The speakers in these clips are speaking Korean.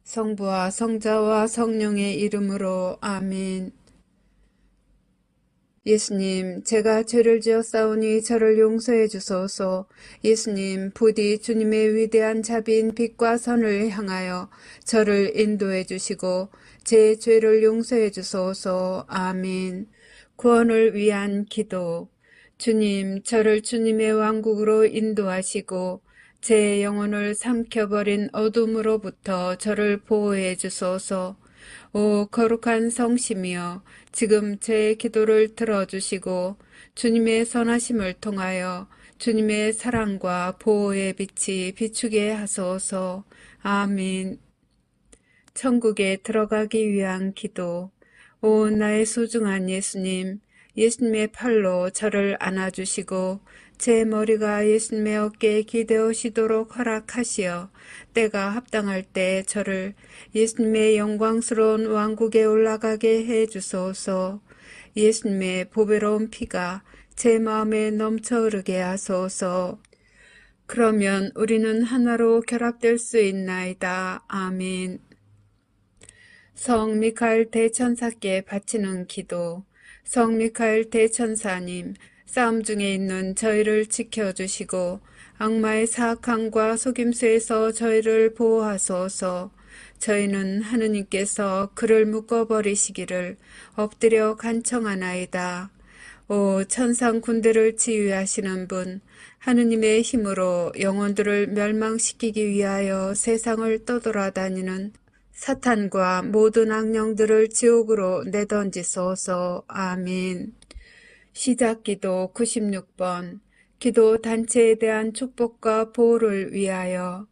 성부와 성자와 성령의 이름으로 아멘. 예수님, 제가 죄를 지었사오니 저를 용서해 주소서. 예수님, 부디 주님의 위대한 자비인 빛과 선을 향하여 저를 인도해 주시고 제 죄를 용서해 주소서. 아멘. 구원을 위한 기도. 주님, 저를 주님의 왕국으로 인도하시고 제 영혼을 삼켜버린 어둠으로부터 저를 보호해 주소서. 오 거룩한 성심이여, 지금 제 기도를 들어주시고 주님의 선하심을 통하여 주님의 사랑과 보호의 빛이 비추게 하소서. 아멘. 천국에 들어가기 위한 기도. 오 나의 소중한 예수님, 예수님의 팔로 저를 안아주시고 제 머리가 예수님의 어깨에 기대어시도록 허락하시어 때가 합당할 때 저를 예수님의 영광스러운 왕국에 올라가게 해주소서. 예수님의 보배로운 피가 제 마음에 넘쳐 흐르게 하소서. 그러면 우리는 하나로 결합될 수 있나이다. 아멘. 성 미카엘 대천사께 바치는 기도. 성 미카엘 대천사님, 싸움 중에 있는 저희를 지켜주시고 악마의 사악함과 속임수에서 저희를 보호하소서. 저희는 하느님께서 그를 묶어버리시기를 엎드려 간청하나이다. 오 천상 군대를 지휘하시는 분, 하느님의 힘으로 영혼들을 멸망시키기 위하여 세상을 떠돌아다니는 사탄과 모든 악령들을 지옥으로 내던지소서. 아멘. 시작기도 96번. 기도 단체에 대한 축복과 보호를 위하여.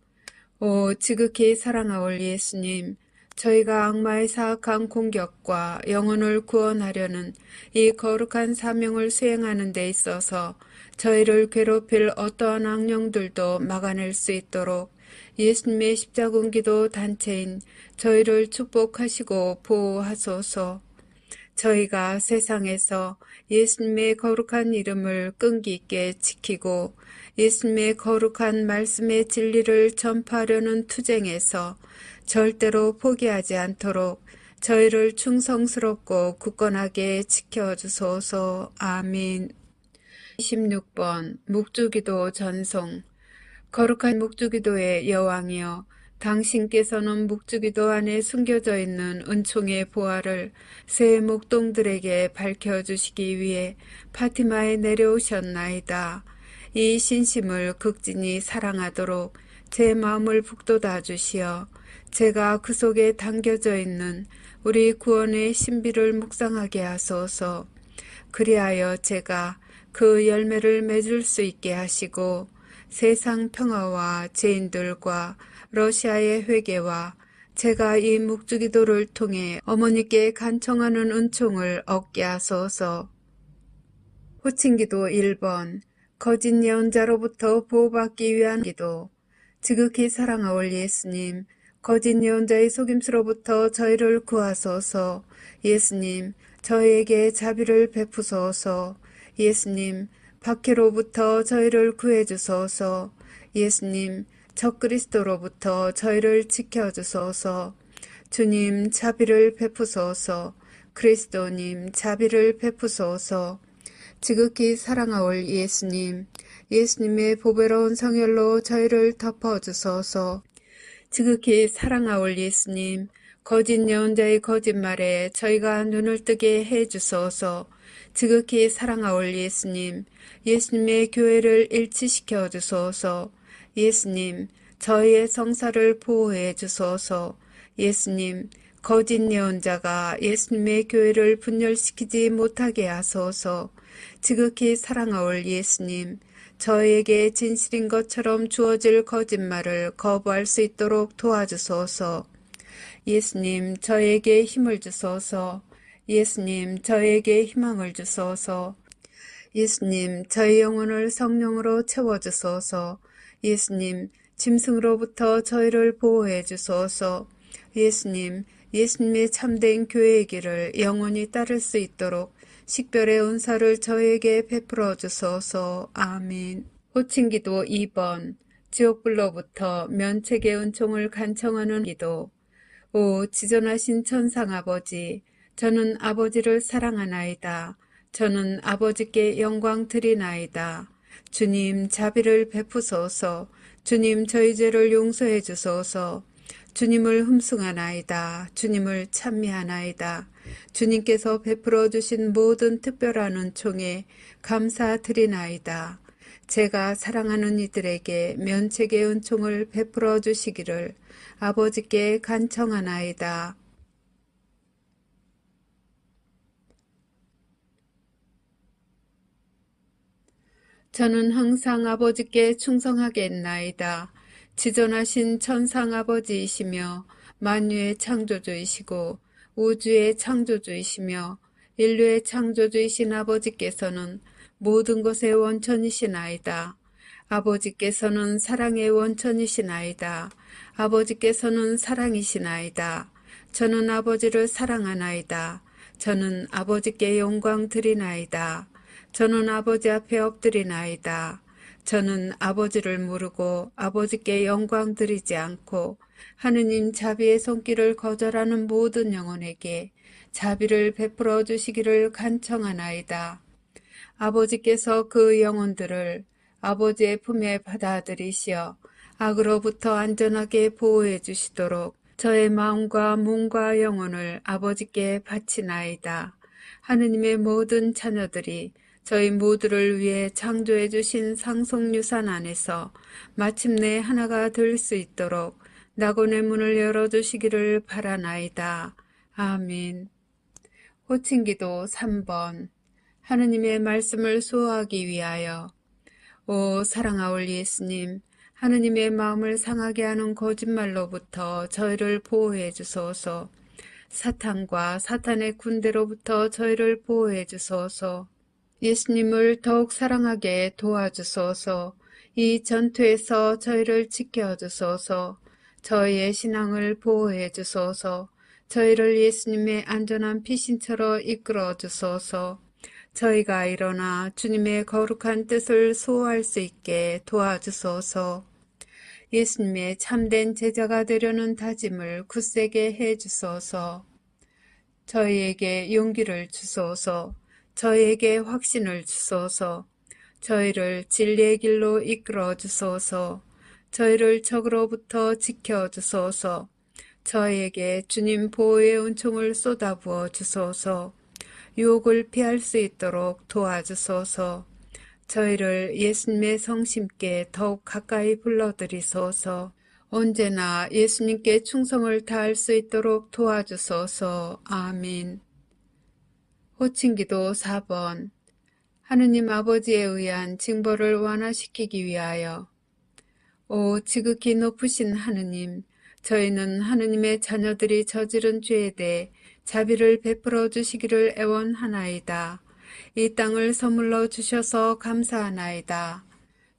오 지극히 사랑하올 예수님, 저희가 악마의 사악한 공격과 영혼을 구원하려는 이 거룩한 사명을 수행하는 데 있어서 저희를 괴롭힐 어떠한 악령들도 막아낼 수 있도록 예수님의 십자군기도 단체인 저희를 축복하시고 보호하소서. 저희가 세상에서 예수님의 거룩한 이름을 끈기 있게 지키고 예수님의 거룩한 말씀의 진리를 전파하려는 투쟁에서 절대로 포기하지 않도록 저희를 충성스럽고 굳건하게 지켜주소서. 아멘. 26번 묵주기도 전송. 거룩한 묵주기도의 여왕이여, 당신께서는 묵주기도 안에 숨겨져 있는 은총의 보화를 새 목동들에게 밝혀주시기 위해 파티마에 내려오셨나이다. 이 신심을 극진히 사랑하도록 제 마음을 북돋아 주시어 제가 그 속에 담겨져 있는 우리 구원의 신비를 묵상하게 하소서. 그리하여 제가 그 열매를 맺을 수 있게 하시고 세상 평화와 죄인들과 러시아의 회개와 제가 이 묵주기도를 통해 어머니께 간청하는 은총을 얻게 하소서. 호칭기도 1번. 거짓 예언자로부터 보호받기 위한 기도. 지극히 사랑하올 예수님, 거짓 예언자의 속임수로부터 저희를 구하소서. 예수님, 저희에게 자비를 베푸소서. 예수님, 박해로부터 저희를 구해주소서. 예수님, 적그리스도로부터 저희를 지켜주소서. 주님, 자비를 베푸소서. 그리스도님, 자비를 베푸소서. 지극히 사랑하올 예수님, 예수님의 보배로운 성혈로 저희를 덮어주소서. 지극히 사랑하올 예수님, 거짓 예언자의 거짓말에 저희가 눈을 뜨게 해주소서. 지극히 사랑하올 예수님, 예수님의 교회를 일치시켜 주소서. 예수님, 저희의 성사를 보호해 주소서. 예수님, 거짓 예언자가 예수님의 교회를 분열시키지 못하게 하소서. 지극히 사랑하올 예수님, 저희에게 진실인 것처럼 주어질 거짓말을 거부할 수 있도록 도와주소서. 예수님, 저에게 힘을 주소서. 예수님, 저에게 희망을 주소서. 예수님, 저희 영혼을 성령으로 채워주소서. 예수님, 짐승으로부터 저희를 보호해 주소서. 예수님, 예수님의 참된 교회의 길을 영원히 따를 수 있도록 식별의 은사를 저에게 베풀어 주소서. 아멘. 호칭기도 2번. 지옥불로부터 면책의 은총을 간청하는 기도. 오 지존하신 천상 아버지, 저는 아버지를 사랑하나이다. 저는 아버지께 영광 드리나이다. 주님 자비를 베푸소서. 주님 저희 죄를 용서해 주소서. 주님을 흠숭하나이다. 주님을 찬미하나이다. 주님께서 베풀어 주신 모든 특별한 은총에 감사드리나이다. 제가 사랑하는 이들에게 면책의 은총을 베풀어 주시기를 아버지께 간청하나이다. 저는 항상 아버지께 충성하겠나이다. 지존하신 천상 아버지이시며 만유의 창조주이시고 우주의 창조주이시며 인류의 창조주이신 아버지께서는 모든 것의 원천이시나이다. 아버지께서는 사랑의 원천이시나이다. 아버지께서는 사랑이시나이다. 저는 아버지를 사랑하나이다. 저는 아버지께 영광 드리나이다. 저는 아버지 앞에 엎드리나이다. 저는 아버지를 모르고 아버지께 영광 드리지 않고 하느님 자비의 손길을 거절하는 모든 영혼에게 자비를 베풀어 주시기를 간청하나이다. 아버지께서 그 영혼들을 아버지의 품에 받아들이시어 악으로부터 안전하게 보호해 주시도록 저의 마음과 몸과 영혼을 아버지께 바치나이다. 하느님의 모든 자녀들이 저희 모두를 위해 창조해 주신 상속유산 안에서 마침내 하나가 될 수 있도록 낙원의 문을 열어주시기를 바라나이다. 아멘. 호칭기도 3번. 하느님의 말씀을 수호하기 위하여. 오 사랑하올 예수님, 하느님의 마음을 상하게 하는 거짓말로부터 저희를 보호해 주소서. 사탄과 사탄의 군대로부터 저희를 보호해 주소서. 예수님을 더욱 사랑하게 도와주소서. 이 전투에서 저희를 지켜주소서. 저희의 신앙을 보호해 주소서. 저희를 예수님의 안전한 피신처로 이끌어 주소서. 저희가 일어나 주님의 거룩한 뜻을 수호할 수 있게 도와주소서. 예수님의 참된 제자가 되려는 다짐을 굳세게 해 주소서. 저희에게 용기를 주소서. 저희에게 확신을 주소서. 저희를 진리의 길로 이끌어 주소서. 저희를 적으로부터 지켜 주소서. 저희에게 주님 보호의 은총을 쏟아부어 주소서. 유혹을 피할 수 있도록 도와주소서. 저희를 예수님의 성심께 더욱 가까이 불러들이소서. 언제나 예수님께 충성을 다할 수 있도록 도와주소서. 아멘. 호칭기도 4번. 하느님 아버지에 의한 징벌을 완화시키기 위하여. 오 지극히 높으신 하느님, 저희는 하느님의 자녀들이 저지른 죄에 대해 자비를 베풀어 주시기를 애원하나이다. 이 땅을 선물로 주셔서 감사하나이다.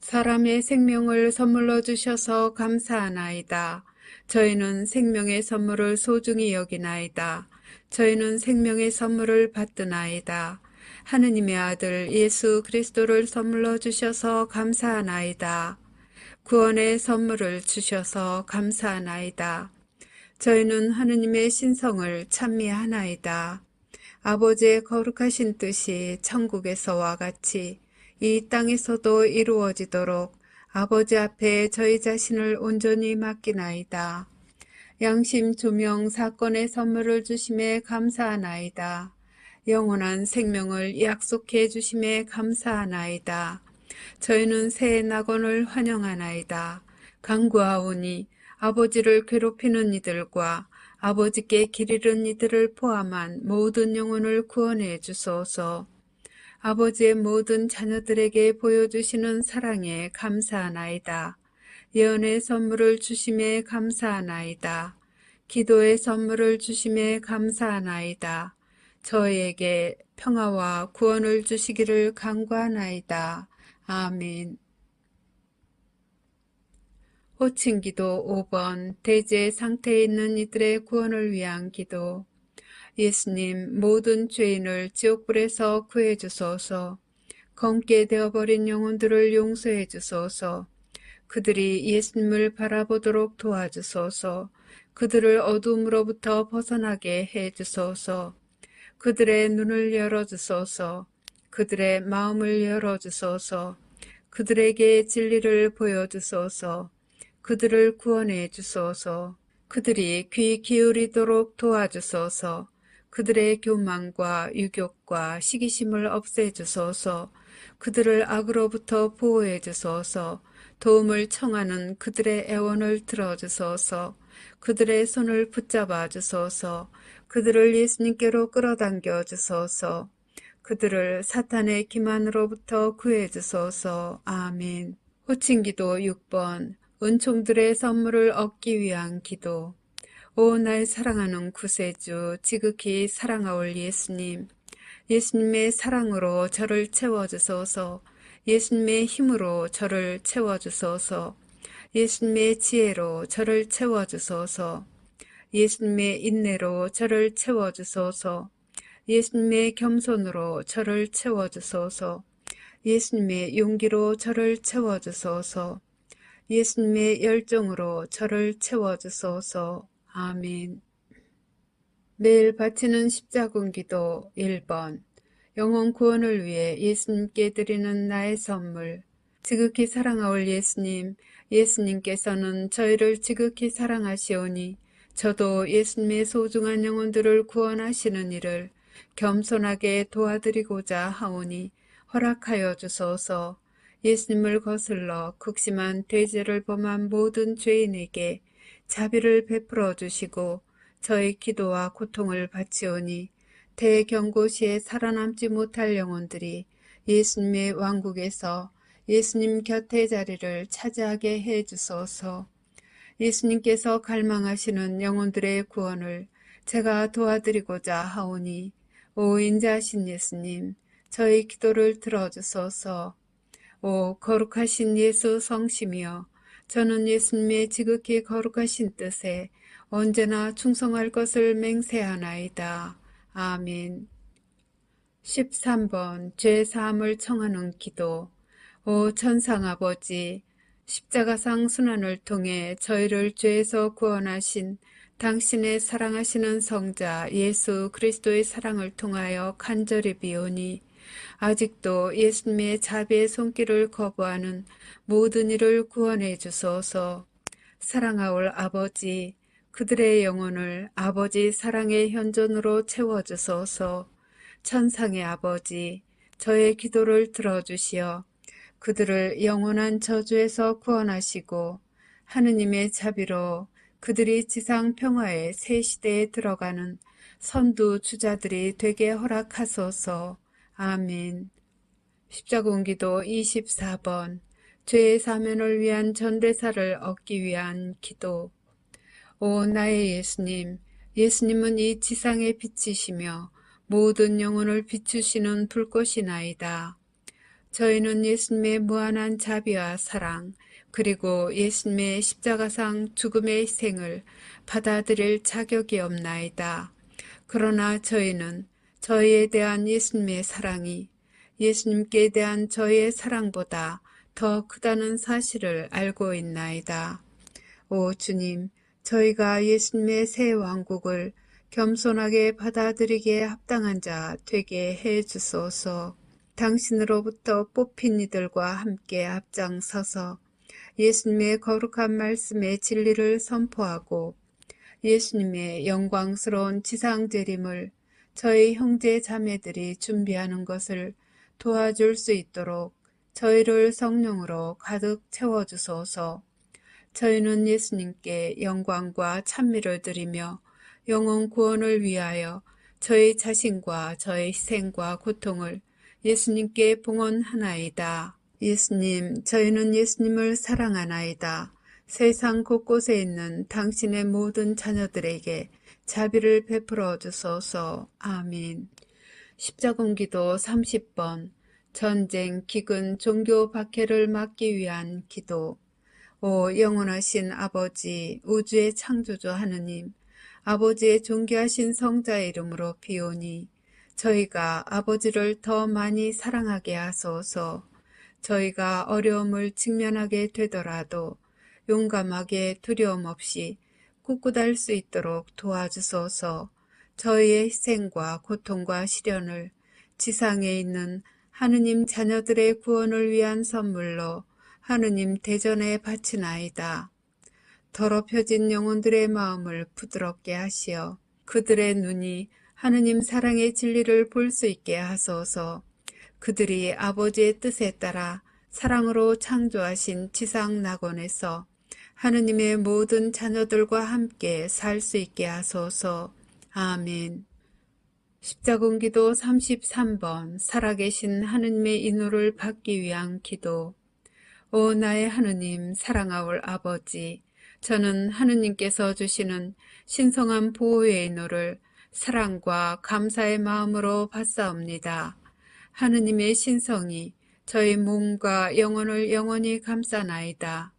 사람의 생명을 선물로 주셔서 감사하나이다. 저희는 생명의 선물을 소중히 여기나이다. 저희는 생명의 선물을 받드나이다. 하느님의 아들 예수 그리스도를 선물로 주셔서 감사하나이다. 구원의 선물을 주셔서 감사하나이다. 저희는 하느님의 신성을 찬미하나이다. 아버지의 거룩하신 뜻이 천국에서와 같이 이 땅에서도 이루어지도록 아버지 앞에 저희 자신을 온전히 맡기나이다. 양심 조명 사건의 선물을 주심에 감사하나이다. 영원한 생명을 약속해 주심에 감사하나이다. 저희는 새 낙원을 환영하나이다. 간구하오니 아버지를 괴롭히는 이들과 아버지께 길 잃은 이들을 포함한 모든 영혼을 구원해 주소서. 아버지의 모든 자녀들에게 보여주시는 사랑에 감사하나이다. 예언의 선물을 주심에 감사하나이다. 기도의 선물을 주심에 감사하나이다. 저희에게 평화와 구원을 주시기를 간구하나이다. 아멘. 호칭기도 5번. 대제 상태에 있는 이들의 구원을 위한 기도. 예수님, 모든 죄인을 지옥불에서 구해 주소서. 검게 되어버린 영혼들을 용서해 주소서. 그들이 예수님을 바라보도록 도와주소서. 그들을 어둠으로부터 벗어나게 해 주소서. 그들의 눈을 열어주소서. 그들의 마음을 열어주소서. 그들에게 진리를 보여주소서. 그들을 구원해 주소서. 그들이 귀 기울이도록 도와주소서. 그들의 교만과 유욕과 시기심을 없애주소서. 그들을 악으로부터 보호해 주소서. 도움을 청하는 그들의 애원을 들어주소서. 그들의 손을 붙잡아 주소서. 그들을 예수님께로 끌어당겨 주소서. 그들을 사탄의 기만으로부터 구해 주소서. 아멘. 호칭기도 6번. 은총들의 선물을 얻기 위한 기도. 오, 날 사랑하는 구세주, 지극히 사랑하올 예수님. 예수님의 사랑으로 저를 채워주소서. 예수님의 힘으로 저를 채워주소서. 예수님의 지혜로 저를 채워주소서. 예수님의 인내로 저를 채워주소서. 예수님의 겸손으로 저를 채워주소서. 예수님의 용기로 저를 채워주소서. 예수님의 열정으로 저를 채워주소서. 아멘. 매일 바치는 십자군 기도 1번. 영혼 구원을 위해 예수님께 드리는 나의 선물. 지극히 사랑하올 예수님, 예수님께서는 저희를 지극히 사랑하시오니 저도 예수님의 소중한 영혼들을 구원하시는 일을 겸손하게 도와드리고자 하오니 허락하여 주소서. 예수님을 거슬러 극심한 대죄를 범한 모든 죄인에게 자비를 베풀어 주시고 저의 기도와 고통을 바치오니 대경고시에 살아남지 못할 영혼들이 예수님의 왕국에서 예수님 곁의 자리를 차지하게 해 주소서. 예수님께서 갈망하시는 영혼들의 구원을 제가 도와드리고자 하오니 오 인자하신 예수님, 저의 기도를 들어주소서. 오 거룩하신 예수 성심이여, 저는 예수님의 지극히 거룩하신 뜻에 언제나 충성할 것을 맹세하나이다. 아멘. 13번 죄사함을 청하는 기도. 오 천상아버지, 십자가상 순환을 통해 저희를 죄에서 구원하신 당신의 사랑하시는 성자 예수 그리스도의 사랑을 통하여 간절히 비오니 아직도 예수님의 자비의 손길을 거부하는 모든 이를 구원해 주소서. 사랑하올 아버지, 그들의 영혼을 아버지 사랑의 현존으로 채워주소서. 천상의 아버지, 저의 기도를 들어주시어 그들을 영원한 저주에서 구원하시고 하느님의 자비로 그들이 지상 평화의 새 시대에 들어가는 선두 주자들이 되게 허락하소서. 아멘. 십자군기도 24번. 죄의 사면을 위한 전대사를 얻기 위한 기도. 오 나의 예수님, 예수님은 이 지상의 빛이시며 모든 영혼을 비추시는 불꽃이나이다. 저희는 예수님의 무한한 자비와 사랑, 그리고 예수님의 십자가상 죽음의 희생을 받아들일 자격이 없나이다. 그러나 저희는 저희에 대한 예수님의 사랑이 예수님께 대한 저희의 사랑보다 더 크다는 사실을 알고 있나이다. 오 주님, 저희가 예수님의 새 왕국을 겸손하게 받아들이기에 합당한 자 되게 해 주소서. 당신으로부터 뽑힌 이들과 함께 앞장서서 예수님의 거룩한 말씀의 진리를 선포하고 예수님의 영광스러운 지상재림을 저희 형제 자매들이 준비하는 것을 도와줄 수 있도록 저희를 성령으로 가득 채워주소서. 저희는 예수님께 영광과 찬미를 드리며 영혼 구원을 위하여 저희 자신과 저희 희생과 고통을 예수님께 봉헌하나이다. 예수님, 저희는 예수님을 사랑하나이다. 세상 곳곳에 있는 당신의 모든 자녀들에게 자비를 베풀어 주소서. 아멘. 십자군기도 30번. 전쟁, 기근, 종교 박해를 막기 위한 기도. 오 영원하신 아버지, 우주의 창조주 하느님, 아버지의 존귀하신 성자의 이름으로 비오니 저희가 아버지를 더 많이 사랑하게 하소서. 저희가 어려움을 직면하게 되더라도 용감하게 두려움 없이 굳굳할 수 있도록 도와주소서. 저희의 희생과 고통과 시련을 지상에 있는 하느님 자녀들의 구원을 위한 선물로 하느님 대전에 바치나이다. 더럽혀진 영혼들의 마음을 부드럽게 하시어 그들의 눈이 하느님 사랑의 진리를 볼 수 있게 하소서. 그들이 아버지의 뜻에 따라 사랑으로 창조하신 지상 낙원에서 하느님의 모든 자녀들과 함께 살 수 있게 하소서. 아멘. 십자군기도 33번 살아계신 하느님의 인호를 받기 위한 기도. 오 나의 하느님 사랑하올 아버지, 저는 하느님께서 주시는 신성한 보호의 인호를 사랑과 감사의 마음으로 받사옵니다. 하느님의 신성이 저희 몸과 영혼을 영원히 감싸나이다.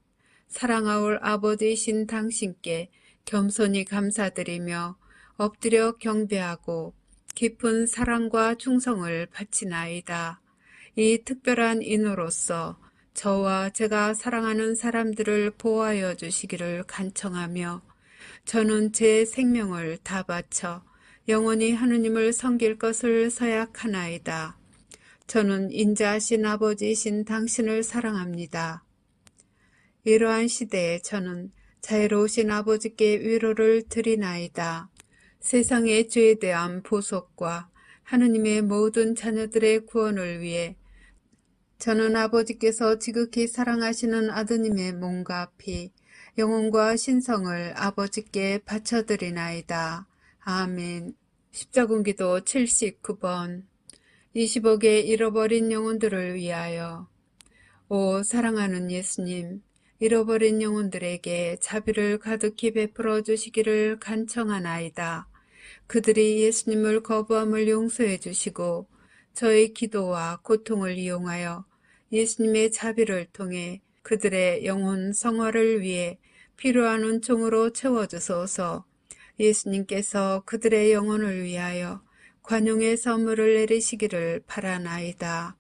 사랑하올 아버지이신 당신께 겸손히 감사드리며 엎드려 경배하고 깊은 사랑과 충성을 바치나이다. 이 특별한 인호로서 저와 제가 사랑하는 사람들을 보호하여 주시기를 간청하며 저는 제 생명을 다 바쳐 영원히 하느님을 섬길 것을 서약하나이다. 저는 인자하신 아버지이신 당신을 사랑합니다. 이러한 시대에 저는 자애로우신 아버지께 위로를 드리나이다. 세상의 죄에 대한 보속과 하느님의 모든 자녀들의 구원을 위해 저는 아버지께서 지극히 사랑하시는 아드님의 몸과 피, 영혼과 신성을 아버지께 바쳐드리나이다. 아멘. 십자군기도 79번 20억의 잃어버린 영혼들을 위하여. 오 사랑하는 예수님, 잃어버린 영혼들에게 자비를 가득히 베풀어 주시기를 간청하나이다. 그들이 예수님을 거부함을 용서해 주시고 저의 기도와 고통을 이용하여 예수님의 자비를 통해 그들의 영혼 성화를 위해 필요한 은총으로 채워주소서. 예수님께서 그들의 영혼을 위하여 관용의 선물을 내리시기를 바라나이다.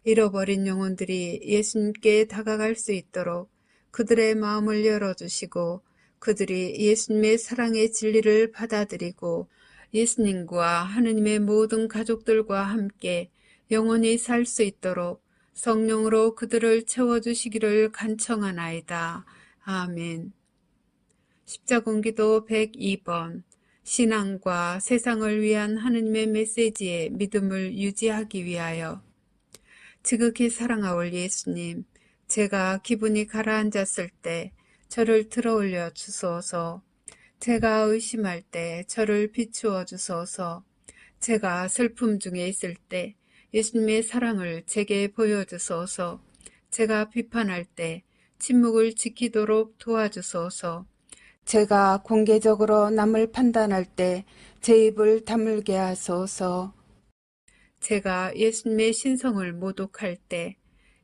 잃어버린 영혼들이 예수님께 다가갈 수 있도록 그들의 마음을 열어주시고 그들이 예수님의 사랑의 진리를 받아들이고 예수님과 하느님의 모든 가족들과 함께 영원히 살 수 있도록 성령으로 그들을 채워주시기를 간청하나이다. 아멘. 십자군기도 102번 신앙과 세상을 위한 하느님의 메시지에 믿음을 유지하기 위하여. 지극히 사랑하올 예수님, 제가 기분이 가라앉았을 때 저를 들어올려 주소서. 제가 의심할 때 저를 비추어 주소서. 제가 슬픔 중에 있을 때 예수님의 사랑을 제게 보여주소서. 제가 비판할 때 침묵을 지키도록 도와주소서. 제가 공개적으로 남을 판단할 때 제 입을 다물게 하소서. 제가 예수님의 신성을 모독할 때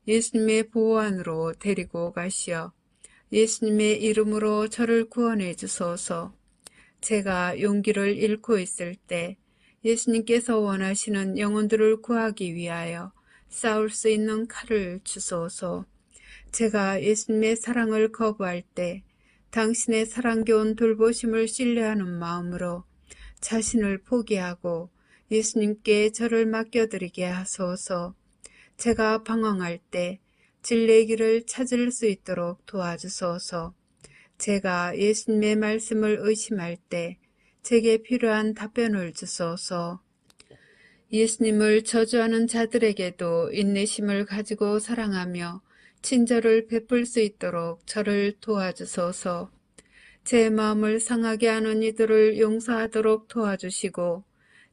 예수님의 보호 안으로 데리고 가시어 예수님의 이름으로 저를 구원해 주소서. 제가 용기를 잃고 있을 때 예수님께서 원하시는 영혼들을 구하기 위하여 싸울 수 있는 칼을 주소서. 제가 예수님의 사랑을 거부할 때 당신의 사랑겨운 돌보심을 신뢰하는 마음으로 자신을 포기하고 예수님께 저를 맡겨드리게 하소서. 제가 방황할 때 진리의 길을 찾을 수 있도록 도와주소서. 제가 예수님의 말씀을 의심할 때 제게 필요한 답변을 주소서. 예수님을 저주하는 자들에게도 인내심을 가지고 사랑하며 친절을 베풀 수 있도록 저를 도와주소서. 제 마음을 상하게 하는 이들을 용서하도록 도와주시고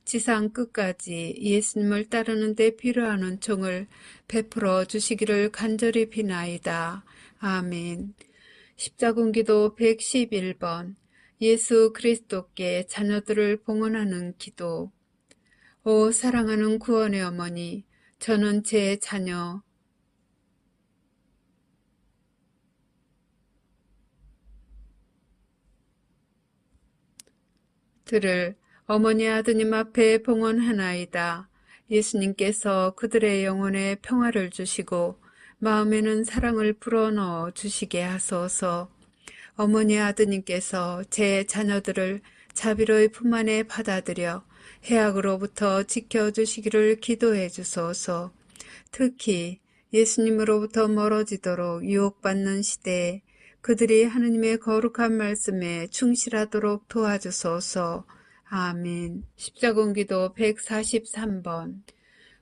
지상 끝까지 예수님을 따르는 데 필요한 은총을 베풀어 주시기를 간절히 비나이다. 아멘. 십자군기도 111번 예수 그리스도께 자녀들을 봉헌하는 기도. 오 사랑하는 구원의 어머니, 저는 제 자녀 들을 어머니 아드님 앞에 봉헌하나이다. 예수님께서 그들의 영혼에 평화를 주시고 마음에는 사랑을 불어넣어 주시게 하소서. 어머니 아드님께서 제 자녀들을 자비로이 품 안에 받아들여 해악으로부터 지켜주시기를 기도해 주소서. 특히 예수님으로부터 멀어지도록 유혹받는 시대에 그들이 하느님의 거룩한 말씀에 충실하도록 도와주소서. 아멘. 십자군기도 143번.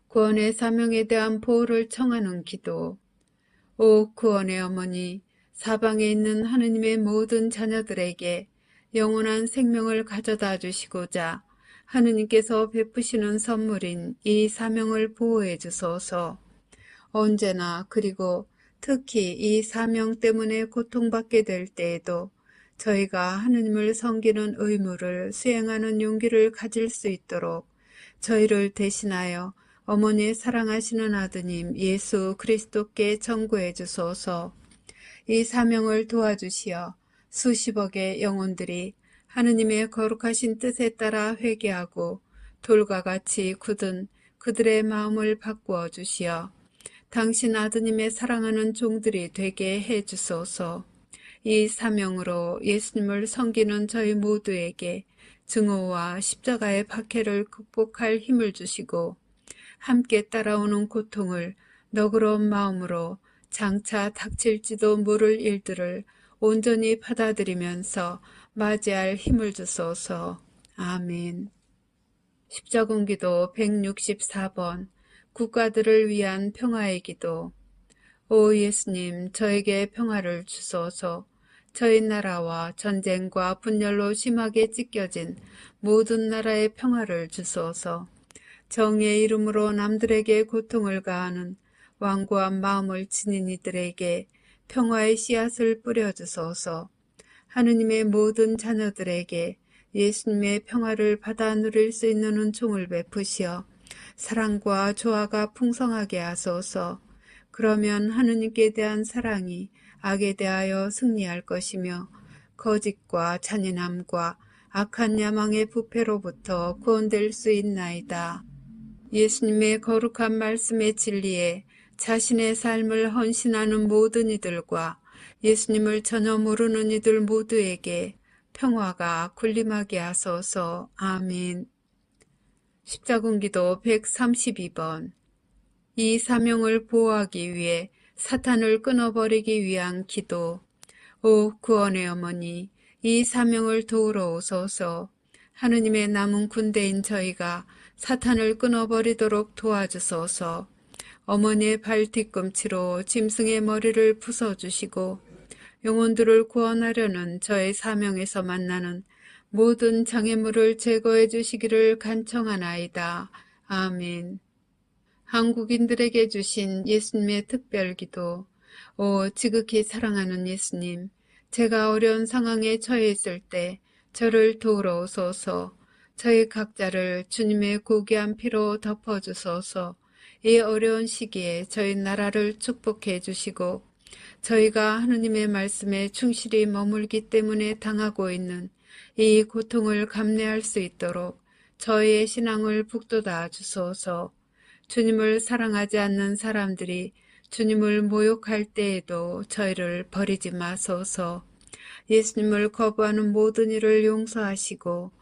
구원의 사명에 대한 보호를 청하는 기도. 오 구원의 어머니, 사방에 있는 하느님의 모든 자녀들에게 영원한 생명을 가져다 주시고자 하느님께서 베푸시는 선물인 이 사명을 보호해 주소서. 언제나 그리고 특히 이 사명 때문에 고통받게 될 때에도 저희가 하느님을 섬기는 의무를 수행하는 용기를 가질 수 있도록 저희를 대신하여 어머니의 사랑하시는 아드님 예수 그리스도께 전구해 주소서. 이 사명을 도와주시어 수십억의 영혼들이 하느님의 거룩하신 뜻에 따라 회개하고 돌과 같이 굳은 그들의 마음을 바꾸어 주시어 당신 아드님의 사랑하는 종들이 되게 해 주소서. 이 사명으로 예수님을 섬기는 저희 모두에게 증오와 십자가의 박해를 극복할 힘을 주시고 함께 따라오는 고통을 너그러운 마음으로 장차 닥칠지도 모를 일들을 온전히 받아들이면서 맞이할 힘을 주소서. 아멘. 십자군기도 164번. 국가들을 위한 평화의 기도. 오 예수님, 저에게 평화를 주소서. 저희 나라와 전쟁과 분열로 심하게 찢겨진 모든 나라의 평화를 주소서. 정의의 이름으로 남들에게 고통을 가하는 완고한 마음을 지닌 이들에게 평화의 씨앗을 뿌려주소서. 하느님의 모든 자녀들에게 예수님의 평화를 받아 누릴 수 있는 은총을 베푸시어 사랑과 조화가 풍성하게 하소서. 그러면 하느님께 대한 사랑이 악에 대하여 승리할 것이며 거짓과 잔인함과 악한 야망의 부패로부터 구원될 수 있나이다. 예수님의 거룩한 말씀의 진리에 자신의 삶을 헌신하는 모든 이들과 예수님을 전혀 모르는 이들 모두에게 평화가 군림하게 하소서. 아멘. 십자군기도 132번. 이 사명을 보호하기 위해 사탄을 끊어버리기 위한 기도. 오 구원의 어머니, 이 사명을 도우러 오소서. 하느님의 남은 군대인 저희가 사탄을 끊어버리도록 도와주소서. 어머니의 발 뒤꿈치로 짐승의 머리를 부숴주시고 영혼들을 구원하려는 저의 사명에서 만나는 모든 장애물을 제거해 주시기를 간청하나이다. 아멘. 한국인들에게 주신 예수님의 특별기도. 오 지극히 사랑하는 예수님, 제가 어려운 상황에 처해 있을 때 저를 도우러 오소서. 저희 각자를 주님의 고귀한 피로 덮어주소서. 이 어려운 시기에 저희 나라를 축복해 주시고 저희가 하느님의 말씀에 충실히 머물기 때문에 당하고 있는 이 고통을 감내할 수 있도록 저희의 신앙을 북돋아 주소서. 주님을 사랑하지 않는 사람들이 주님을 모욕할 때에도 저희를 버리지 마소서. 예수님을 거부하는 모든 일을 용서하시고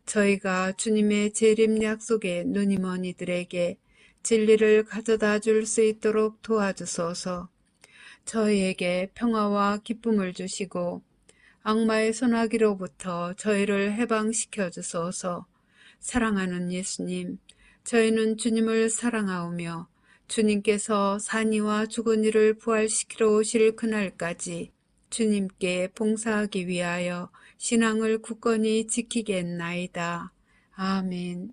저희가 주님의 재림 약속에 눈이 먼 이들에게 진리를 가져다 줄 수 있도록 도와주소서. 저희에게 평화와 기쁨을 주시고 악마의 손아귀로부터 저희를 해방시켜 주소서. 사랑하는 예수님, 저희는 주님을 사랑하오며 주님께서 산이와 죽은 이를 부활시키러 오실 그날까지 주님께 봉사하기 위하여 신앙을 굳건히 지키겠나이다. 아멘.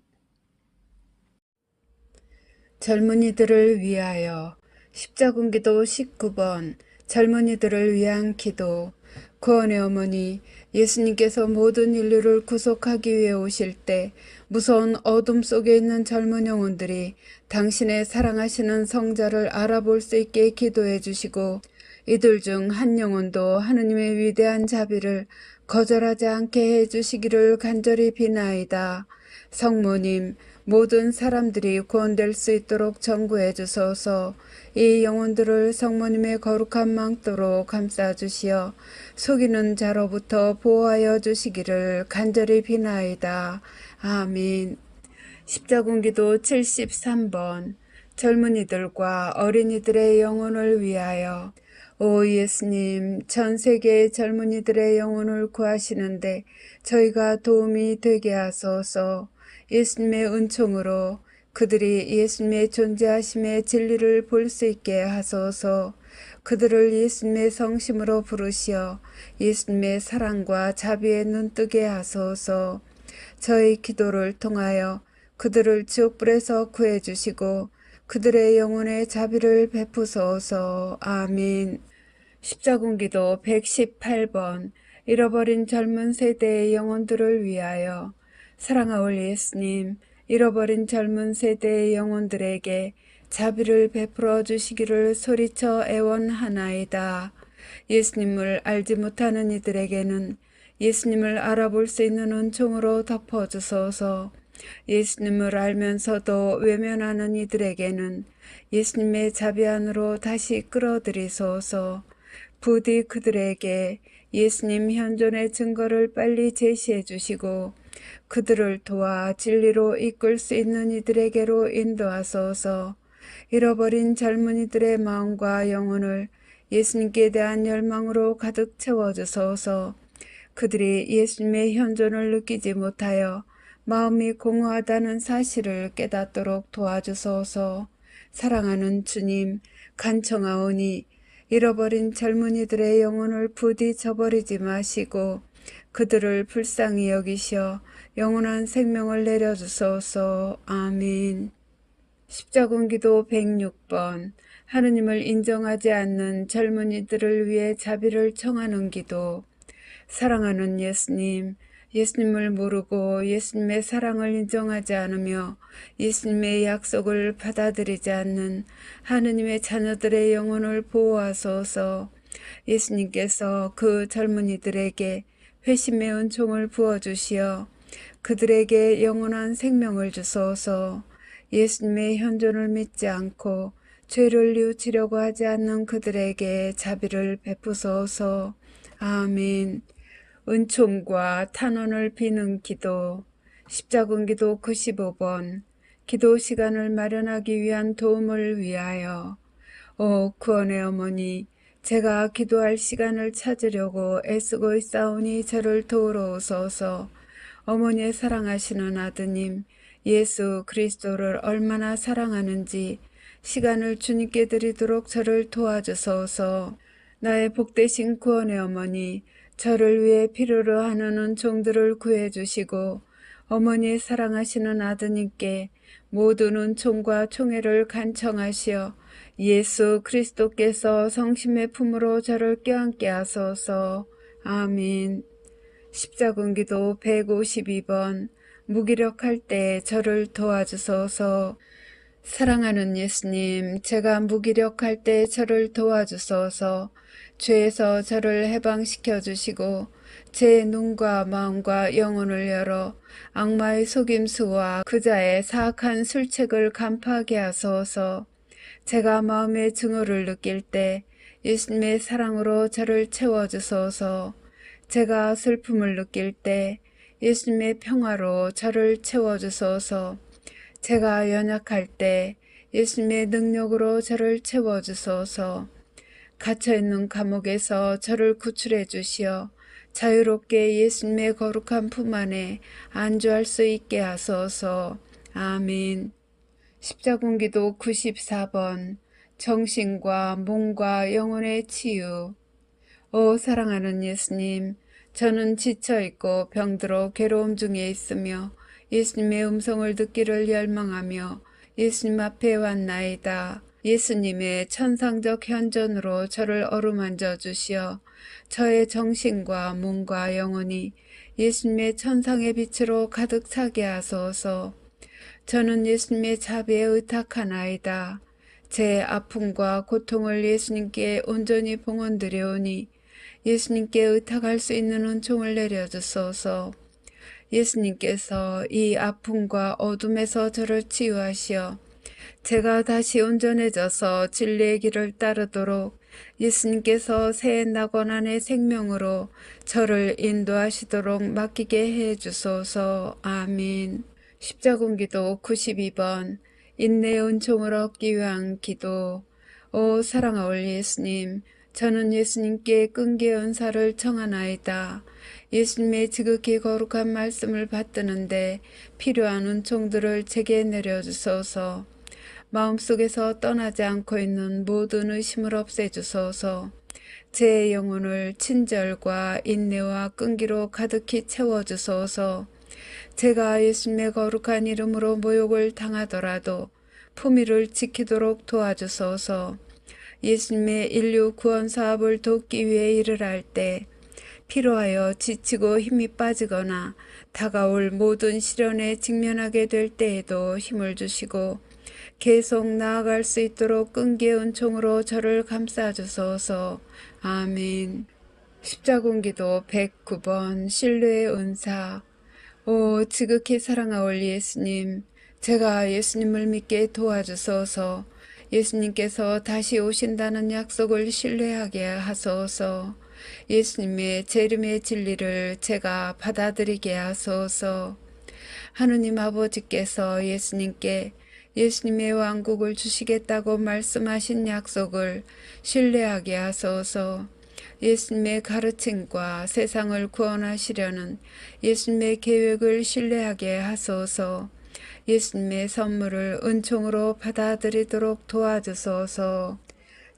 젊은이들을 위하여. 십자군기도 19번. 젊은이들을 위한 기도. 구원의 어머니, 예수님께서 모든 인류를 구속하기 위해 오실 때 무서운 어둠 속에 있는 젊은 영혼들이 당신의 사랑하시는 성자를 알아볼 수 있게 기도해 주시고 이들 중 한 영혼도 하느님의 위대한 자비를 거절하지 않게 해 주시기를 간절히 비나이다. 성모님, 모든 사람들이 구원될 수 있도록 전구해 주소서. 이 영혼들을 성모님의 거룩한 망토로 감싸 주시어 속이는 자로부터 보호하여 주시기를 간절히 비나이다. 아멘. 십자군기도 73번 젊은이들과 어린이들의 영혼을 위하여. 오 예수님, 전 세계의 젊은이들의 영혼을 구하시는데 저희가 도움이 되게 하소서. 예수님의 은총으로 그들이 예수님의 존재하심의 진리를 볼 수 있게 하소서. 그들을 예수님의 성심으로 부르시어 예수님의 사랑과 자비에 눈뜨게 하소서. 저희 기도를 통하여 그들을 지옥불에서 구해주시고 그들의 영혼에 자비를 베푸소서. 아멘. 십자군기도 118번 잃어버린 젊은 세대의 영혼들을 위하여. 사랑하올 예수님, 잃어버린 젊은 세대의 영혼들에게 자비를 베풀어 주시기를 소리쳐 애원하나이다. 예수님을 알지 못하는 이들에게는 예수님을 알아볼 수 있는 은총으로 덮어주소서. 예수님을 알면서도 외면하는 이들에게는 예수님의 자비 안으로 다시 끌어들이소서. 부디 그들에게 예수님 현존의 증거를 빨리 제시해 주시고 그들을 도와 진리로 이끌 수 있는 이들에게로 인도하소서. 잃어버린 젊은이들의 마음과 영혼을 예수님께 대한 열망으로 가득 채워주소서. 그들이 예수님의 현존을 느끼지 못하여 마음이 공허하다는 사실을 깨닫도록 도와주소서. 사랑하는 주님, 간청하오니 잃어버린 젊은이들의 영혼을 부디 저버리지 마시고 그들을 불쌍히 여기시어 영원한 생명을 내려주소서. 아멘. 십자군기도 106번 하느님을 인정하지 않는 젊은이들을 위해 자비를 청하는 기도. 사랑하는 예수님, 예수님을 모르고 예수님의 사랑을 인정하지 않으며 예수님의 약속을 받아들이지 않는 하느님의 자녀들의 영혼을 보호하소서. 예수님께서 그 젊은이들에게 회심의 은총을 부어주시어 그들에게 영원한 생명을 주소서. 예수님의 현존을 믿지 않고 죄를 뉘우치려고 하지 않는 그들에게 자비를 베푸소서. 아멘. 은총과 탄원을 비는 기도. 십자군기도 95번 기도 시간을 마련하기 위한 도움을 위하여. 오 구원의 어머니, 제가 기도할 시간을 찾으려고 애쓰고 있사오니 저를 도우러 오소서. 어머니의 사랑하시는 아드님 예수 그리스도를 얼마나 사랑하는지 시간을 주님께 드리도록 저를 도와주소서. 나의 복되신 구원의 어머니, 저를 위해 필요로 하는 은총들을 구해주시고 어머니의 사랑하시는 아드님께 모든 은총과 총애를 간청하시어 예수 그리스도께서 성심의 품으로 저를 껴안게 하소서. 아멘. 십자군기도 152번 무기력할 때 저를 도와주소서. 사랑하는 예수님, 제가 무기력할 때 저를 도와주소서. 죄에서 저를 해방시켜 주시고 제 눈과 마음과 영혼을 열어 악마의 속임수와 그자의 사악한 술책을 간파하게 하소서. 제가 마음의 증오를 느낄 때 예수님의 사랑으로 저를 채워주소서. 제가 슬픔을 느낄 때 예수님의 평화로 저를 채워주소서. 제가 연약할 때 예수님의 능력으로 저를 채워주소서. 갇혀있는 감옥에서 저를 구출해 주시어 자유롭게 예수님의 거룩한 품 안에 안주할 수 있게 하소서. 아멘. 십자군기도 94번 정신과 몸과 영혼의 치유. 오 사랑하는 예수님, 저는 지쳐있고 병들어 괴로움 중에 있으며 예수님의 음성을 듣기를 열망하며 예수님 앞에 왔나이다. 예수님의 천상적 현존으로 저를 어루만져 주시어 저의 정신과 몸과 영혼이 예수님의 천상의 빛으로 가득 차게 하소서. 저는 예수님의 자비에 의탁하나이다. 제 아픔과 고통을 예수님께 온전히 봉헌드려오니 예수님께 의탁할 수 있는 은총을 내려주소서. 예수님께서 이 아픔과 어둠에서 저를 치유하시어 제가 다시 온전해져서 진리의 길을 따르도록 예수님께서 새 낙원 안의 생명으로 저를 인도하시도록 맡기게 해 주소서. 아멘. 십자군기도 92번 인내의 은총을 얻기 위한 기도. 오 사랑하올 예수님, 저는 예수님께 끈기의 은사를 청하나이다. 예수님의 지극히 거룩한 말씀을 받드는데 필요한 은총들을 제게 내려주소서. 마음속에서 떠나지 않고 있는 모든 의심을 없애주소서. 제 영혼을 친절과 인내와 끈기로 가득히 채워주소서. 제가 예수님의 거룩한 이름으로 모욕을 당하더라도 품위를 지키도록 도와주소서. 예수님의 인류 구원 사업을 돕기 위해 일을 할 때 필요하여 지치고 힘이 빠지거나 다가올 모든 시련에 직면하게 될 때에도 힘을 주시고 계속 나아갈 수 있도록 끈기의 은총으로 저를 감싸주소서. 아멘. 십자군기도 109번 신뢰의 은사. 오 지극히 사랑하올 예수님, 제가 예수님을 믿게 도와주소서. 예수님께서 다시 오신다는 약속을 신뢰하게 하소서. 예수님의 재림의 진리를 제가 받아들이게 하소서. 하느님 아버지께서 예수님께 예수님의 왕국을 주시겠다고 말씀하신 약속을 신뢰하게 하소서. 예수님의 가르침과 세상을 구원하시려는 예수님의 계획을 신뢰하게 하소서. 예수님의 선물을 은총으로 받아들이도록 도와주소서.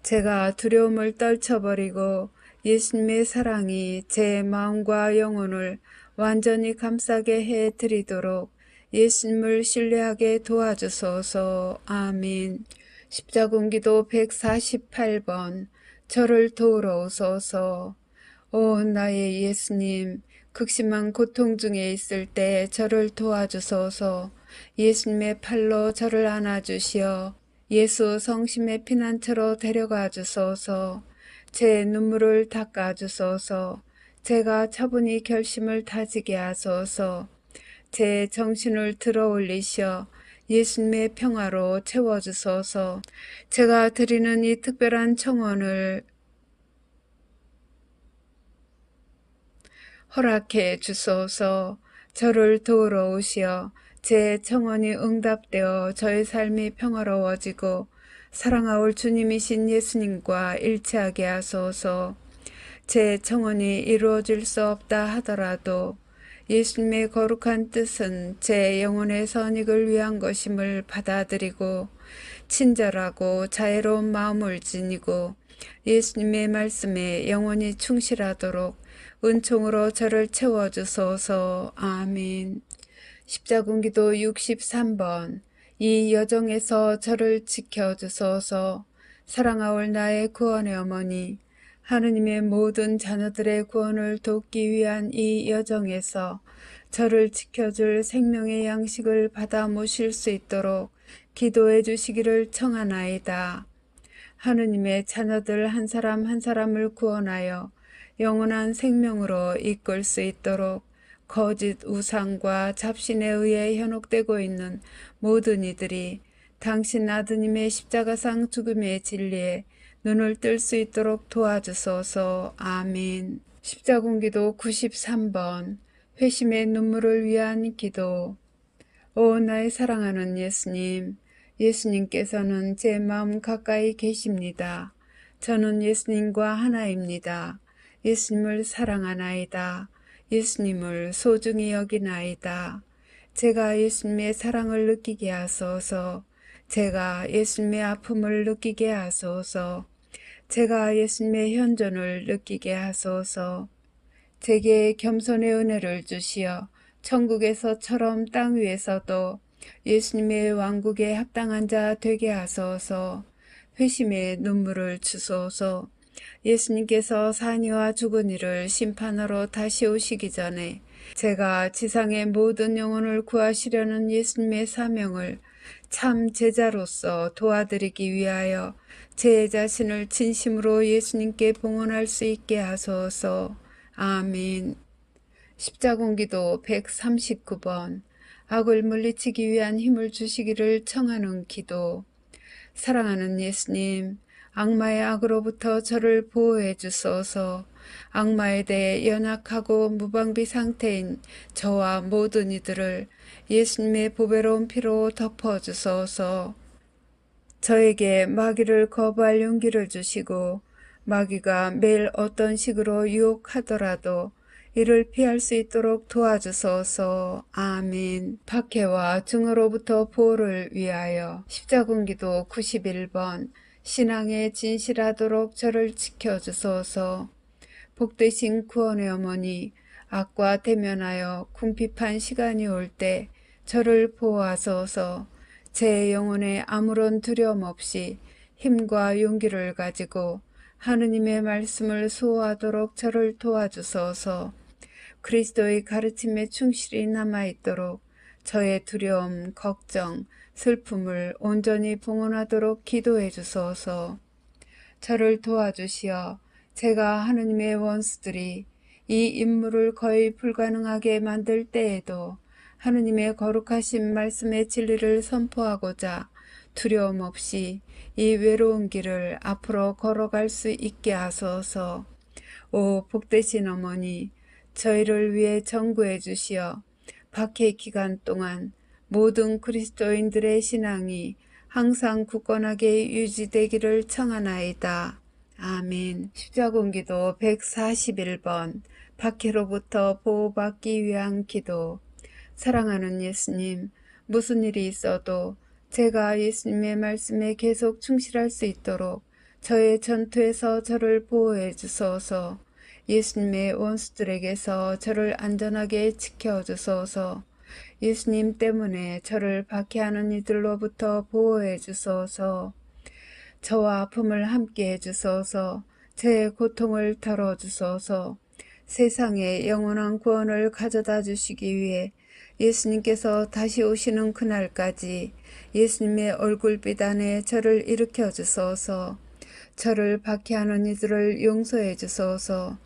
제가 두려움을 떨쳐버리고 예수님의 사랑이 제 마음과 영혼을 완전히 감싸게 해드리도록 예수님을 신뢰하게 도와주소서. 아멘. 십자군기도 148번 저를 도우러 오소서. 오 나의 예수님, 극심한 고통 중에 있을 때 저를 도와주소서. 예수님의 팔로 저를 안아주시어 예수 성심의 피난처로 데려가 주소서. 제 눈물을 닦아주소서. 제가 차분히 결심을 다지게 하소서. 제 정신을 들어 올리셔 예수님의 평화로 채워주소서. 제가 드리는 이 특별한 청원을 허락해 주소서. 저를 도우러 오시어 제 청원이 응답되어 저의 삶이 평화로워지고 사랑하올 주님이신 예수님과 일치하게 하소서. 제 청원이 이루어질 수 없다 하더라도 예수님의 거룩한 뜻은 제 영혼의 선익을 위한 것임을 받아들이고 친절하고 자애로운 마음을 지니고 예수님의 말씀에 영원히 충실하도록 은총으로 저를 채워주소서. 아멘. 십자군기도 63번 이 여정에서 저를 지켜주소서. 사랑하올 나의 구원의 어머니, 하느님의 모든 자녀들의 구원을 돕기 위한 이 여정에서 저를 지켜줄 생명의 양식을 받아 모실 수 있도록 기도해 주시기를 청하나이다. 하느님의 자녀들 한 사람 한 사람을 구원하여 영원한 생명으로 이끌 수 있도록 거짓 우상과 잡신에 의해 현혹되고 있는 모든 이들이 당신 아드님의 십자가상 죽음의 진리에 눈을 뜰 수 있도록 도와주소서. 아멘. 십자군기도 93번 회심의 눈물을 위한 기도. 오 나의 사랑하는 예수님, 예수님께서는 제 마음 가까이 계십니다. 저는 예수님과 하나입니다. 예수님을 사랑하나이다. 예수님을 소중히 여기나이다. 제가 예수님의 사랑을 느끼게 하소서. 제가 예수님의 아픔을 느끼게 하소서. 제가 예수님의 현존을 느끼게 하소서. 제게 겸손의 은혜를 주시어 천국에서처럼 땅 위에서도 예수님의 왕국에 합당한 자 되게 하소서. 회심의 눈물을 주소서. 예수님께서 산 이와 죽은 이를 심판하러 다시 오시기 전에 제가 지상의 모든 영혼을 구하시려는 예수님의 사명을 참 제자로서 도와드리기 위하여 제 자신을 진심으로 예수님께 봉헌할 수 있게 하소서. 아멘. 십자군기도 139번 악을 물리치기 위한 힘을 주시기를 청하는 기도. 사랑하는 예수님, 악마의 악으로부터 저를 보호해 주소서. 악마에 대해 연약하고 무방비 상태인 저와 모든 이들을 예수님의 보배로운 피로 덮어 주소서. 저에게 마귀를 거부할 용기를 주시고 마귀가 매일 어떤 식으로 유혹하더라도 이를 피할 수 있도록 도와주소서. 아멘. 박해와 증오로부터 보호를 위하여 십자군기도 91번 신앙에 진실하도록 저를 지켜주소서. 복되신 구원의 어머니, 악과 대면하여 궁핍한 시간이 올 때 저를 보호하소서. 제 영혼에 아무런 두려움 없이 힘과 용기를 가지고 하느님의 말씀을 수호하도록 저를 도와주소서. 그리스도의 가르침에 충실히 남아있도록 저의 두려움, 걱정, 슬픔을 온전히 봉헌하도록 기도해 주소서. 저를 도와주시어 제가 하느님의 원수들이 이 임무를 거의 불가능하게 만들 때에도 하느님의 거룩하신 말씀의 진리를 선포하고자 두려움 없이 이 외로운 길을 앞으로 걸어갈 수 있게 하소서. 오 복되신 어머니, 저희를 위해 전구해 주시어 박해 기간 동안 모든 그리스도인들의 신앙이 항상 굳건하게 유지되기를 청하나이다. 아멘. 십자군기도 141번 박해로부터 보호받기 위한 기도. 사랑하는 예수님, 무슨 일이 있어도 제가 예수님의 말씀에 계속 충실할 수 있도록 저의 전투에서 저를 보호해 주소서. 예수님의 원수들에게서 저를 안전하게 지켜주소서. 예수님 때문에 저를 박해하는 이들로부터 보호해 주소서. 저와 아픔을 함께 해주소서. 제 고통을 덜어주소서. 세상에 영원한 구원을 가져다 주시기 위해 예수님께서 다시 오시는 그날까지 예수님의 얼굴빛 안에 저를 일으켜 주소서. 저를 박해하는 이들을 용서해 주소서.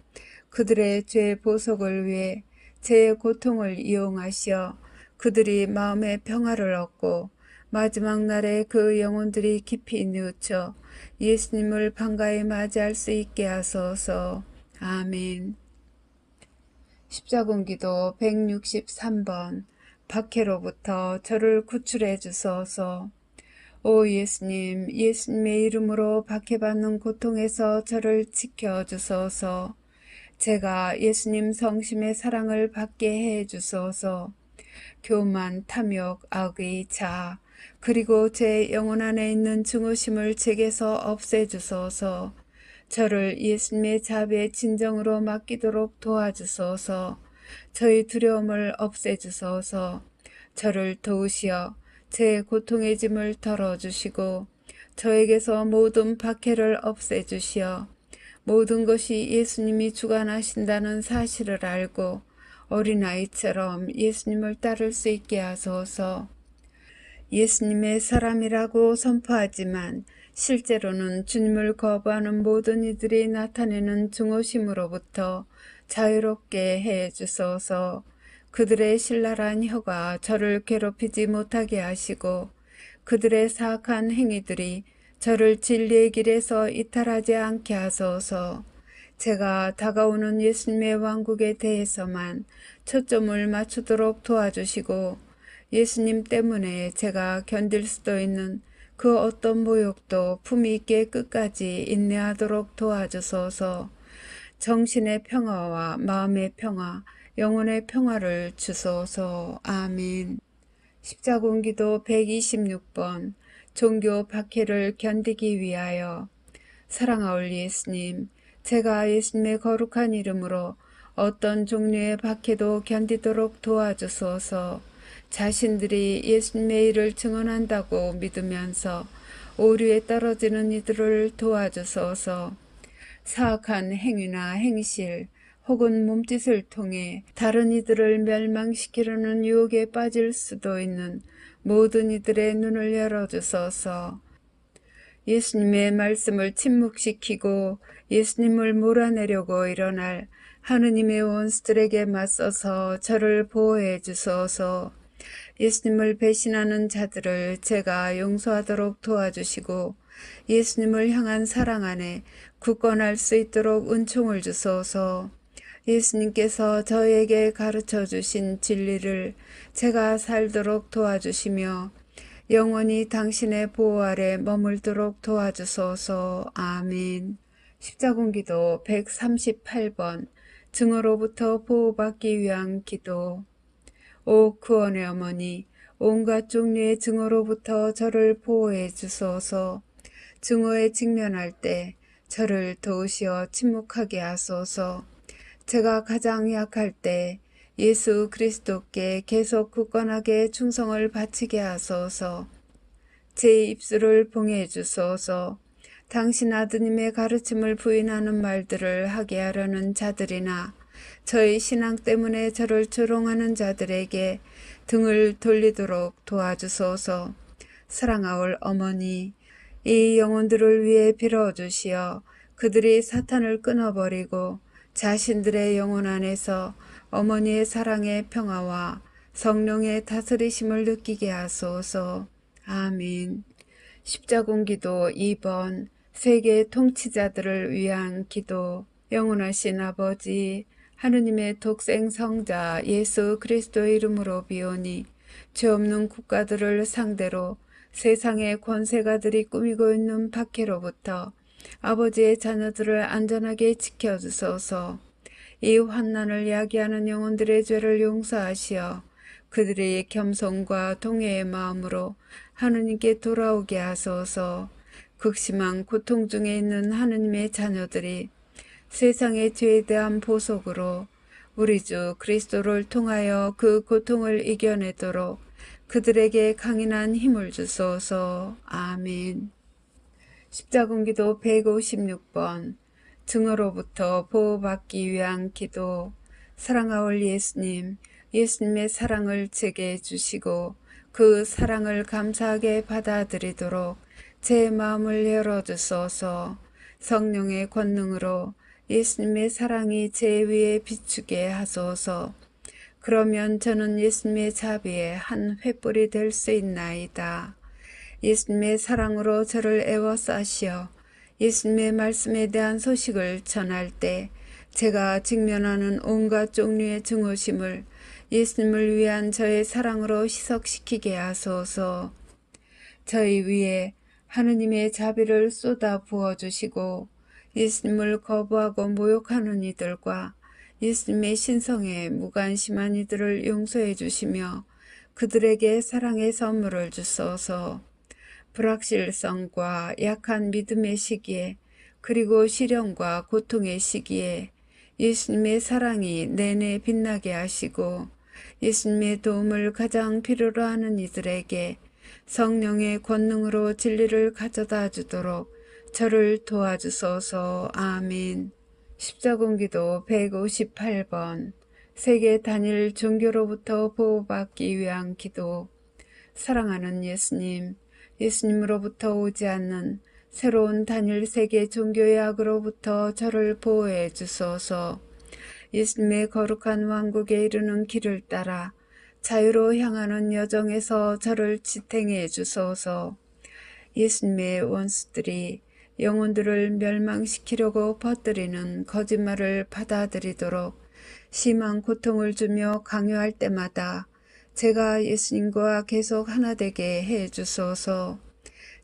그들의 죄 보속을 위해 제 고통을 이용하시어 그들이 마음의 평화를 얻고 마지막 날에 그 영혼들이 깊이 뉘우쳐 예수님을 반가이 맞이할 수 있게 하소서. 아멘. 십자군기도 163번 박해로부터 저를 구출해 주소서. 오 예수님, 예수님의 이름으로 박해받는 고통에서 저를 지켜주소서. 제가 예수님 성심의 사랑을 받게 해 주소서. 교만, 탐욕, 악의, 자아, 그리고 제 영혼 안에 있는 증오심을 제게서 없애주소서. 저를 예수님의 자비의 진정으로 맡기도록 도와주소서. 저의 두려움을 없애주소서. 저를 도우시어 제 고통의 짐을 덜어주시고 저에게서 모든 박해를 없애주시어 모든 것이 예수님이 주관하신다는 사실을 알고 어린아이처럼 예수님을 따를 수 있게 하소서. 예수님의 사람이라고 선포하지만 실제로는 주님을 거부하는 모든 이들이 나타내는 증오심으로부터 자유롭게 해 주소서. 그들의 신랄한 혀가 저를 괴롭히지 못하게 하시고 그들의 사악한 행위들이 저를 진리의 길에서 이탈하지 않게 하소서. 제가 다가오는 예수님의 왕국에 대해서만 초점을 맞추도록 도와주시고 예수님 때문에 제가 견딜 수도 있는 그 어떤 모욕도 품위 있게 끝까지 인내하도록 도와주소서. 정신의 평화와 마음의 평화, 영혼의 평화를 주소서. 아멘. 십자군기도 126번 종교 박해를 견디기 위하여. 사랑하올 예수님, 제가 예수님의 거룩한 이름으로 어떤 종류의 박해도 견디도록 도와주소서. 자신들이 예수님의 일을 증언한다고 믿으면서 오류에 떨어지는 이들을 도와주소서. 사악한 행위나 행실 혹은 몸짓을 통해 다른 이들을 멸망시키려는 유혹에 빠질 수도 있는 모든 이들의 눈을 열어주소서. 예수님의 말씀을 침묵시키고 예수님을 몰아내려고 일어날 하느님의 원수들에게 맞서서 저를 보호해 주소서. 예수님을 배신하는 자들을 제가 용서하도록 도와주시고 예수님을 향한 사랑 안에 굳건할 수 있도록 은총을 주소서. 예수님께서 저에게 가르쳐 주신 진리를 제가 살도록 도와주시며 영원히 당신의 보호 아래 머물도록 도와주소서. 아멘. 십자군기도 138번 증오로부터 보호받기 위한 기도. 오 구원의 어머니, 온갖 종류의 증오로부터 저를 보호해 주소서. 증오에 직면할 때 저를 도우시어 침묵하게 하소서. 제가 가장 약할 때 예수 그리스도께 계속 굳건하게 충성을 바치게 하소서. 제 입술을 봉해 주소서. 당신 아드님의 가르침을 부인하는 말들을 하게 하려는 자들이나 저의 신앙 때문에 저를 조롱하는 자들에게 등을 돌리도록 도와주소서. 사랑하올 어머니, 이 영혼들을 위해 빌어주시어 그들이 사탄을 끊어버리고 자신들의 영혼 안에서 어머니의 사랑의 평화와 성령의 다스리심을 느끼게 하소서. 아멘. 십자군기도 2번 세계 통치자들을 위한 기도. 영원하신 아버지, 하느님의 독생 성자 예수 그리스도의 이름으로 비오니 죄 없는 국가들을 상대로 세상의 권세가들이 꾸미고 있는 박해로부터 아버지의 자녀들을 안전하게 지켜주소서. 이 환난을 야기하는 영혼들의 죄를 용서하시어 그들의 겸손과 동해의 마음으로 하느님께 돌아오게 하소서. 극심한 고통 중에 있는 하느님의 자녀들이 세상의 죄에 대한 보속으로 우리 주 그리스도를 통하여 그 고통을 이겨내도록 그들에게 강인한 힘을 주소서. 아멘. 십자군기도 156번 증오로부터 보호받기 위한 기도. 사랑하올 예수님, 예수님의 사랑을 제게 주시고 그 사랑을 감사하게 받아들이도록 제 마음을 열어주소서. 성령의 권능으로 예수님의 사랑이 제 위에 비추게 하소서. 그러면 저는 예수님의 자비의 한 횃불이 될 수 있나이다. 예수님의 사랑으로 저를 애워싸시어 예수님의 말씀에 대한 소식을 전할 때 제가 직면하는 온갖 종류의 증오심을 예수님을 위한 저의 사랑으로 희석시키게 하소서. 저희 위에 하느님의 자비를 쏟아 부어주시고 예수님을 거부하고 모욕하는 이들과 예수님의 신성에 무관심한 이들을 용서해 주시며 그들에게 사랑의 선물을 주소서. 불확실성과 약한 믿음의 시기에 그리고 시련과 고통의 시기에 예수님의 사랑이 내내 빛나게 하시고 예수님의 도움을 가장 필요로 하는 이들에게 성령의 권능으로 진리를 가져다 주도록 저를 도와주소서. 아멘. 십자군기도 158번 세계 단일 종교로부터 보호받기 위한 기도. 사랑하는 예수님, 예수님으로부터 오지 않는 새로운 단일 세계 종교의 악으로부터 저를 보호해 주소서. 예수님의 거룩한 왕국에 이르는 길을 따라 자유로 향하는 여정에서 저를 지탱해 주소서. 예수님의 원수들이 영혼들을 멸망시키려고 퍼뜨리는 거짓말을 받아들이도록 심한 고통을 주며 강요할 때마다 제가 예수님과 계속 하나 되게 해 주소서.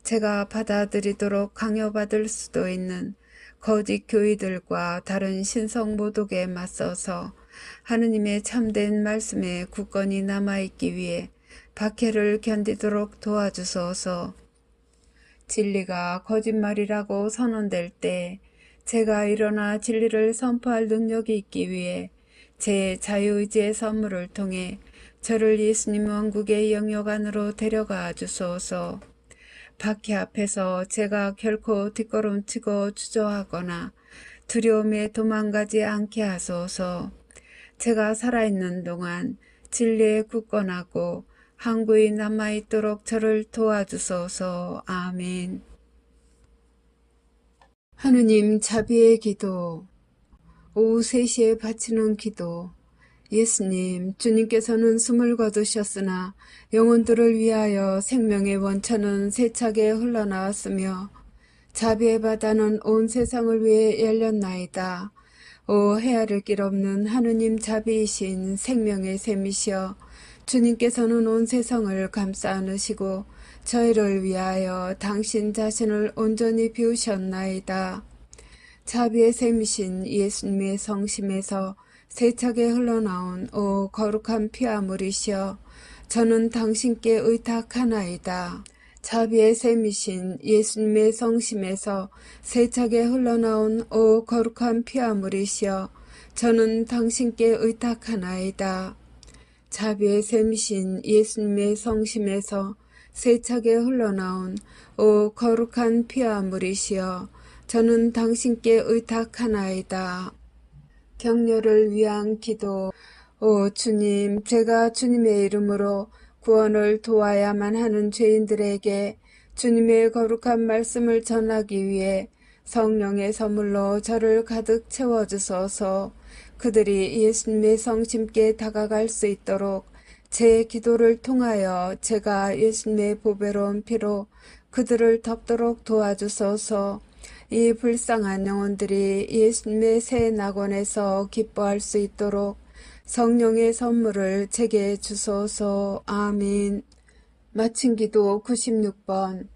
제가 받아들이도록 강요받을 수도 있는 거짓 교의들과 다른 신성 모독에 맞서서 하느님의 참된 말씀에 굳건히 남아있기 위해 박해를 견디도록 도와주소서. 진리가 거짓말이라고 선언될 때 제가 일어나 진리를 선포할 능력이 있기 위해 제 자유의지의 선물을 통해 저를 예수님 왕국의 영역 안으로 데려가 주소서. 박해 앞에서 제가 결코 뒷걸음치고 주저하거나 두려움에 도망가지 않게 하소서. 제가 살아있는 동안 진리에 굳건하고 항구히 남아있도록 저를 도와주소서. 아멘. 하느님 자비의 기도. 오후 3시에 바치는 기도. 예수님, 주님께서는 숨을 거두셨으나 영혼들을 위하여 생명의 원천은 세차게 흘러나왔으며 자비의 바다는 온 세상을 위해 열렸나이다. 오 헤아릴 길 없는 하느님 자비이신 생명의 샘이시여, 주님께서는 온 세상을 감싸 안으시고 저희를 위하여 당신 자신을 온전히 비우셨나이다. 자비의 샘이신 예수님의 성심에서 세차게 흘러나온 오 거룩한 피아물이시여, 저는 당신께 의탁하나이다. 자비의 샘이신 예수님의 성심에서 세차게 흘러나온 오 거룩한 피아물이시여, 저는 당신께 의탁하나이다. 자비의 샘이신 예수님의 성심에서 세차게 흘러나온 오 거룩한 피아물이시여, 저는 당신께 의탁하나이다. 격려를 위한 기도. 오 주님, 제가 주님의 이름으로 구원을 도와야만 하는 죄인들에게 주님의 거룩한 말씀을 전하기 위해 성령의 선물로 저를 가득 채워주소서. 그들이 예수님의 성심께 다가갈 수 있도록 제 기도를 통하여 제가 예수님의 보배로운 피로 그들을 덮도록 도와주소서. 이 불쌍한 영혼들이 예수님의 새 낙원에서 기뻐할 수 있도록 성령의 선물을 제게 주소서. 아멘. 마친 기도 96번.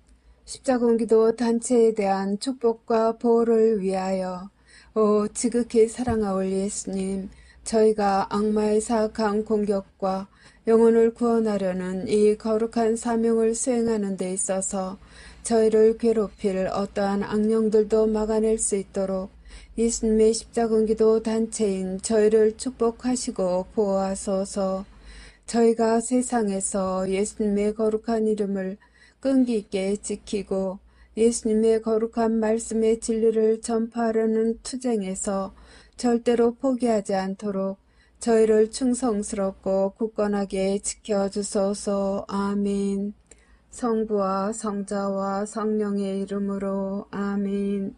십자군기도 단체에 대한 축복과 보호를 위하여. 오 지극히 사랑하올 예수님, 저희가 악마의 사악한 공격과 영혼을 구원하려는 이 거룩한 사명을 수행하는 데 있어서 저희를 괴롭힐 어떠한 악령들도 막아낼 수 있도록 예수님의 십자군기도 단체인 저희를 축복하시고 보호하소서. 저희가 세상에서 예수님의 거룩한 이름을 끈기 있게 지키고 예수님의 거룩한 말씀의 진리를 전파하려는 투쟁에서 절대로 포기하지 않도록 저희를 충성스럽고 굳건하게 지켜주소서. 아멘. 성부와 성자와 성령의 이름으로 아멘.